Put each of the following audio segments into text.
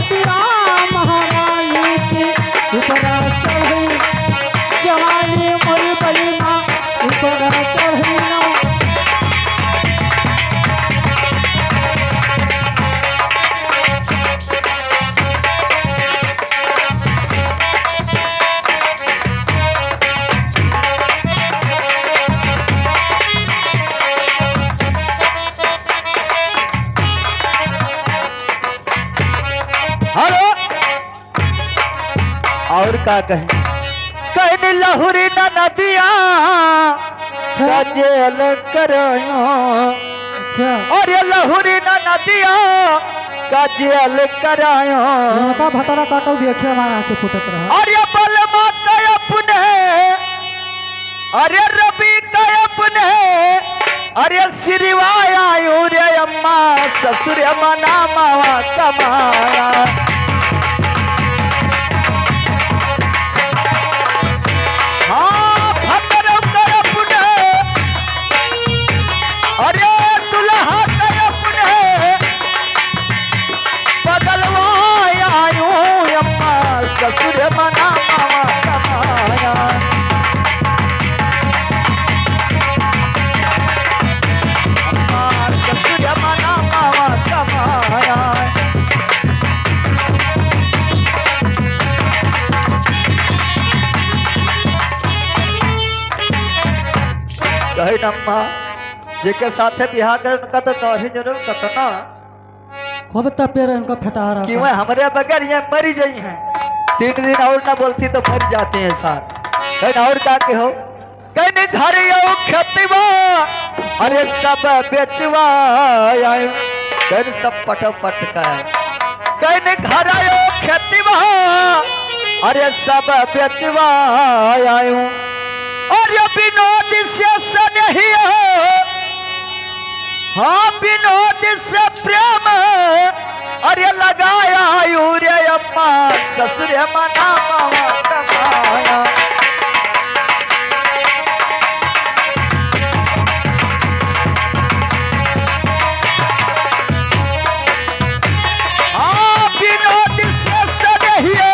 खटिया महारानी की ऊपर चढ़ी जवानी मोरी बली माँ ऊपर चढ़ी ना। हेलो और का कहे कहने लहुरी न नदिया जेल करो अच्छा और ये लहुरी न नदिया का जेल करायो का भतरा काटो देखिए हमारा आंखें फुटत रहा। और ये बलमा का अपने अरे रवि का अपने अरे सिरिवाया रे अम्मा ससुर मना मावा कमाया। हाँ भतरो का अपने अरे दुल्हा का अपने बदलवाया अम्मा ससुर मना मावा कमाया। ससुर मना मावा कमाया। कहे नम्मा जेके साथे बिहार करे उनका तो तोहरी जरूर कतना खूब तपेर इनका फटा रहा कि वह हमारे बगैर ये मरी जाई हैं 3 दिन और ना बोलती तो मर जाते हैं साथ। कहे और का के हो कहने घर यो खेतवा अरे सब बेचवा आयो कहने सब पट का कहने घर यो खेतवा अरे सब बेचवा आयो और ये विनोद से स्नेहिया हाँ विनोद से प्रेम अरे लगाया रे अम्मा ससुर मना मावा कमाया। हाँ विनोद से स्नेहिया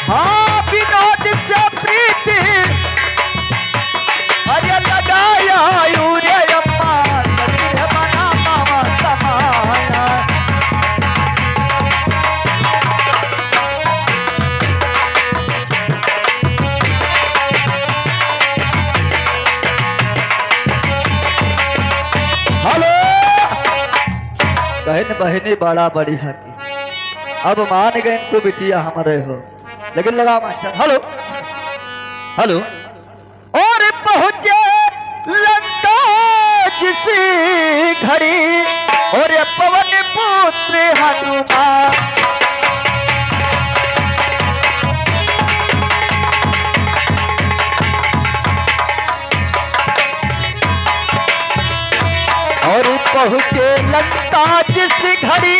हाँ विनोद से प्रीति अरे लगाया रे अम्मा ससुर मना मावा कमाया। हेलो बहन बहनी बड़ा बड़ी हकी अब मान गए तो बिटिया हमारे हो लेकिन लगा मास्टर। हेलो हेलो और पहुंचे लंका जिसी घड़ी और पवन पुत्र हनुमान और पहुंचे लंका जिस घड़ी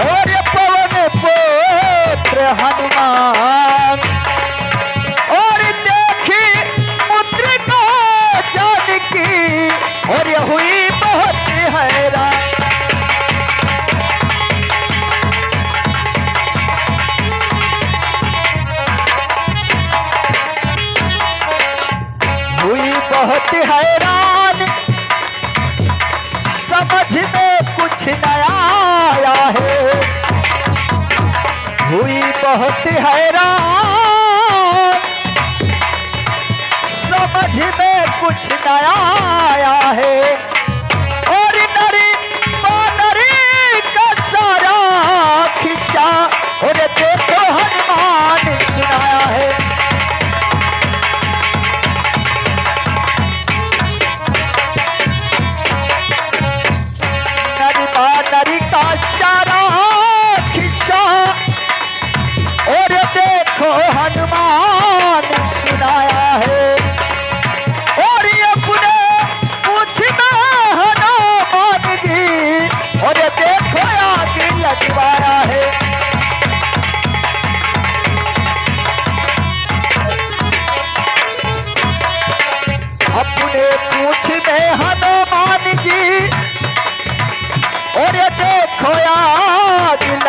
और पवन पुत्र हनुमान और देखी मुद्रिका जानकी और ये हुई बहुत हैरान। हुई बहुत हैरान समझ में कुछ नया आया है। हुई बहुत हैरान समझ में कुछ नया आया है और नरी बानरी का सारा खिस्सा और देखो हनुमान सुनाया है। नरी का सारा खिस्सा और देखो हनुमान सुनाया है और ये अपने पूछना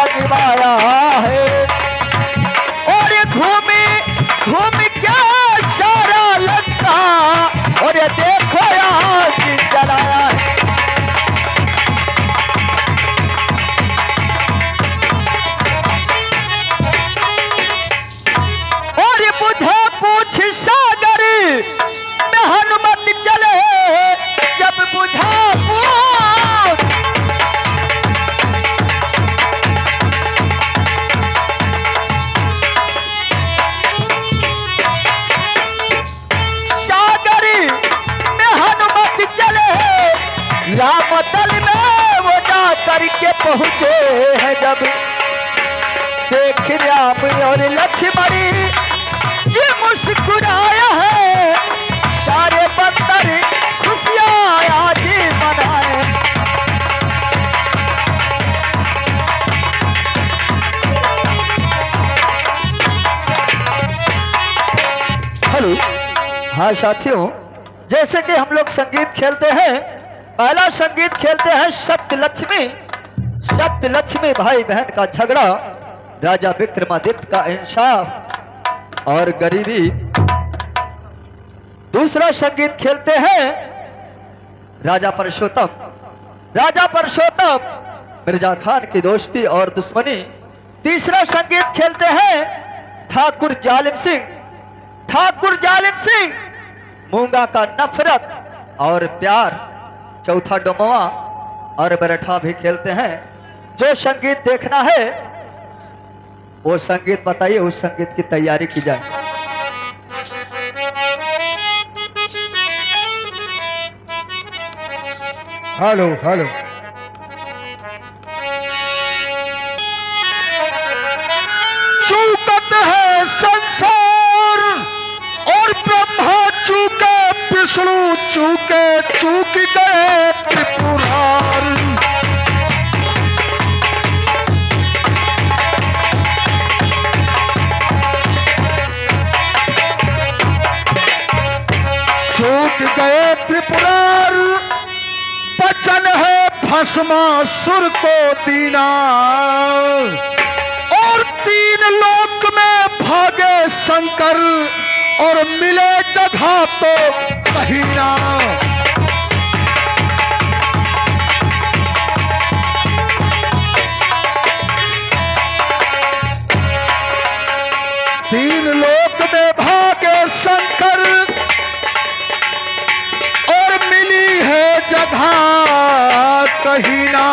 जगवाया है। और ये घूमी घूमी क्या सारा लंका, और ये देखो आशीष जलाया है। और ये बुझा पूछ सागर में हनुमत चले, जब बुझा पूछ सागर में हनुमत चले, राम दल में वो जा करके पहुंचे हैं। जब देख राम और लक्ष्मणी जी मुस्कुराया है, सारे बंदर खुशियां आज मनाए। हेलो, हाँ साथियों, जैसे कि हम लोग संगीत खेलते हैं, पहला संगीत खेलते हैं सत्यलक्ष्मी। सत्यलक्ष्मी भाई बहन का झगड़ा, राजा विक्रमादित्य का इंसाफ और गरीबी। दूसरा संगीत खेलते हैं राजा परशोत्तम। राजा परशोत्तम मिर्जा खान की दोस्ती और दुश्मनी। तीसरा संगीत खेलते हैं ठाकुर जालिम सिंह। ठाकुर जालिम सिंह मूंगा का नफरत और प्यार। चौथा डोमवा और बरठा भी खेलते हैं। जो संगीत देखना है वो संगीत बताइए, उस संगीत की तैयारी की जाए। हेलो हेलो, चूकत है संसार और ब्रह्मा चूके, विष्णु चूके, चूक गए त्रिपुरार। चूक गए त्रिपुरार, बचन है भस्मासुर को दीना। और तीन लोक में भागे शंकर, और मिले जगह तो कहीं ना। तीन लोक में भागे शंकर, और मिली है जगह कहीं ना।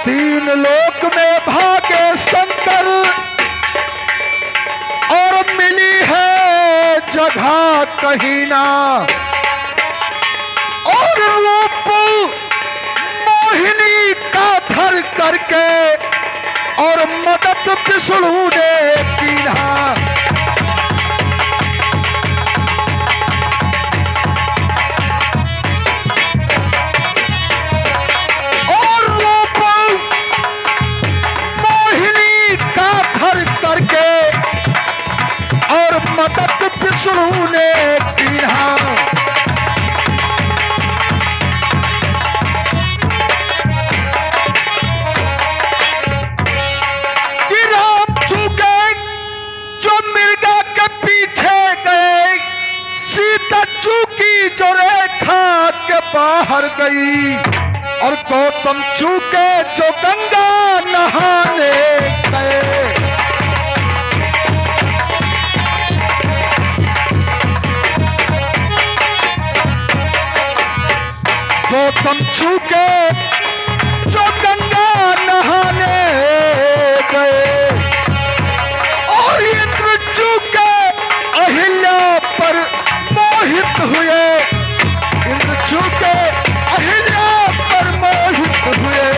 तीन लोक में भागे शंकर, और मिली है जगह कहीं ना। और रूप मोहिनी का धर करके, और मदद विष्णु ने कीना। मदद विष्णु ने कीना। कि राम चूके जो मिर्गा के पीछे गए, सीता चूकी जो रेखा के बाहर गई, और गौतम चूके जो गंगा नहाने गए। गौतम चूके जो गंगा नहाने गए, और इंद्र चूके अहिल्या पर मोहित हुए। इंद्र चूके अहिल्या पर मोहित हुए।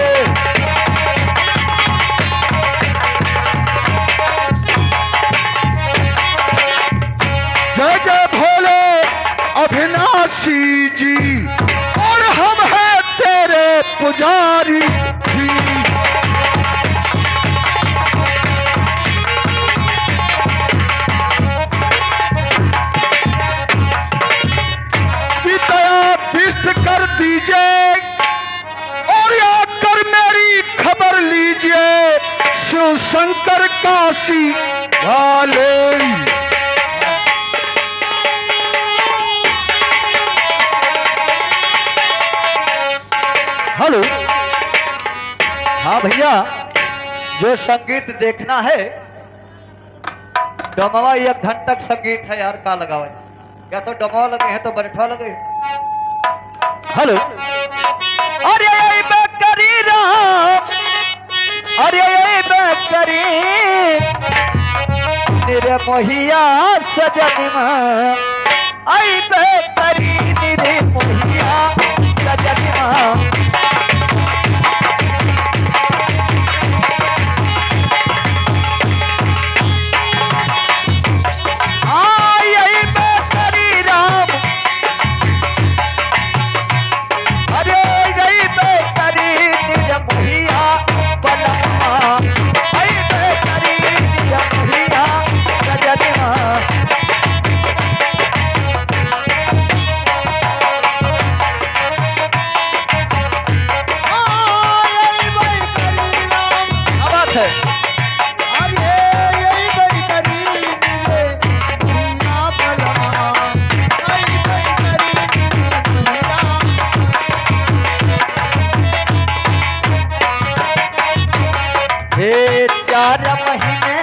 शंकर काशी वाले। हेलो, हाँ भैया, जो संगीत देखना है डमवा 1 घंटा संगीत है यार, का लगावा या तो डमवा लगे हैं तो बैठवा लगे। हेलो, अरे बेकरी राम, अरे बेकरी निरे मोहिया सजनिमा, आई बेकरी निरे मोहिया सजनिमा। हे 4 महीने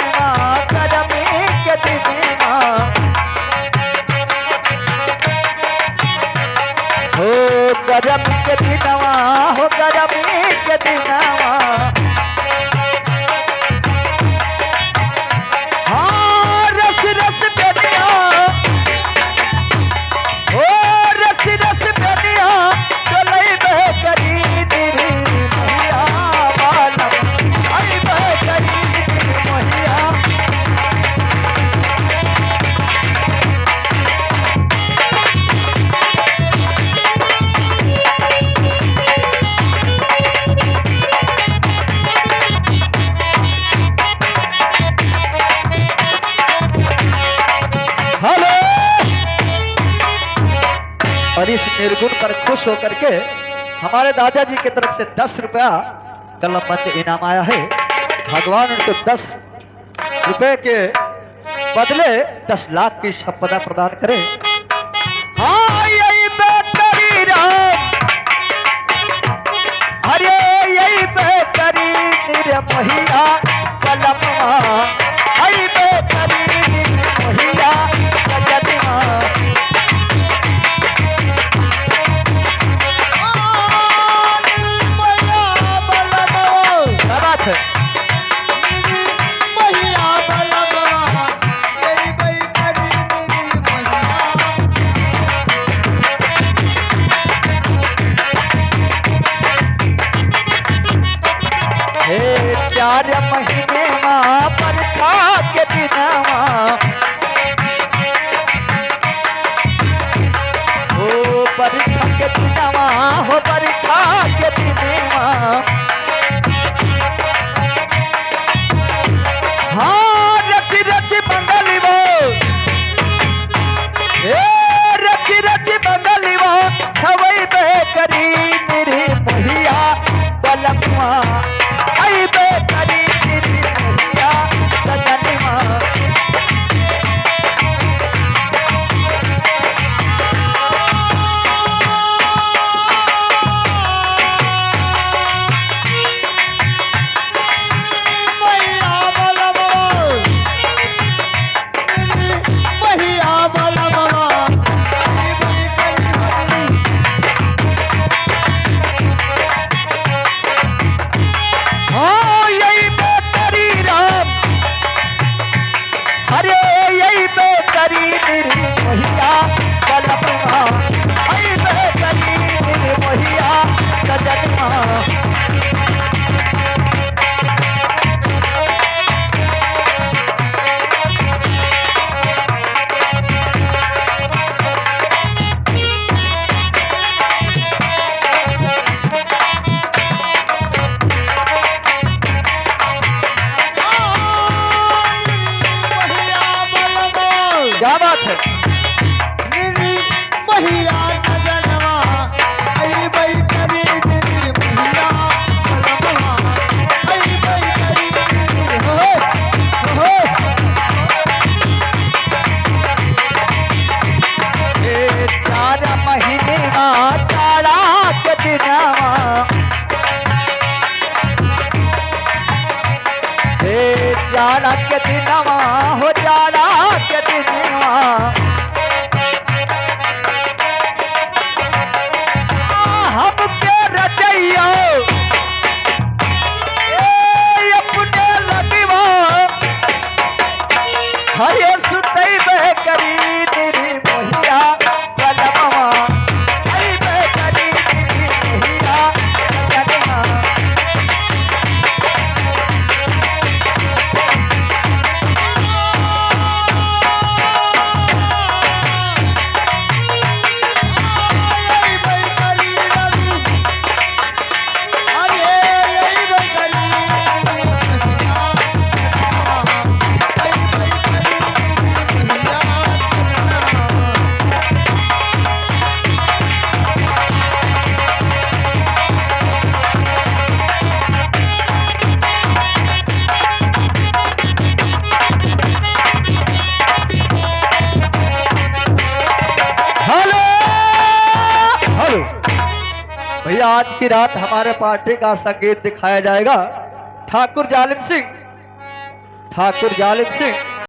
गर्मी के दिन हो, गर्मी के दिनवा हो, गर्मी के दिनवा। हाँ रस रस बेनिया हो, रस रस बेनिया डोलई बेकरी निरी मोहिया बालम, आई बेकरी निरी मोहिया। हेलो, और इस निर्गुण पर खुश होकर के हमारे दादाजी की तरफ से 10 रुपया कलमबंद इनाम आया है। भगवान उनको 10 रुपए के बदले 10 लाख की संपदा प्रदान करे। हाँ यही बेकरी राम, अरे यही बेकरी निरे मोहिया कलमवा, आई बेकरी निरे मोहिया सजनिमा। क्या बात है? हे 4 महीने बरखा के दिनवा हो, बरखा के दिनवा हो, बरखा के दिनवा। हाँ रच रच मंगलिवो, हे रच रच मंगलिवो, छवई बेकरी निरी मोहिया बलमवा, आई बेकरी निरी मोहिया सजनिमा। हाँ यही बेकरी राम, अरे यही बेकरी निरी मोहिया कलमवा, आई बेकरी निरी मोहिया सजनिमा। क्या बात है? जाड़ा के दिनवा हो जाड़ा के दिनवा हमके रचैया अपने लगवा हरे सुतई बह करी तेरी मोहिया कलमवा हरी बह करी तेरी मोहिया सजनवा भैया आज की रात हमारे पार्टी का संगीत दिखाया जाएगा ठाकुर जालिम सिंह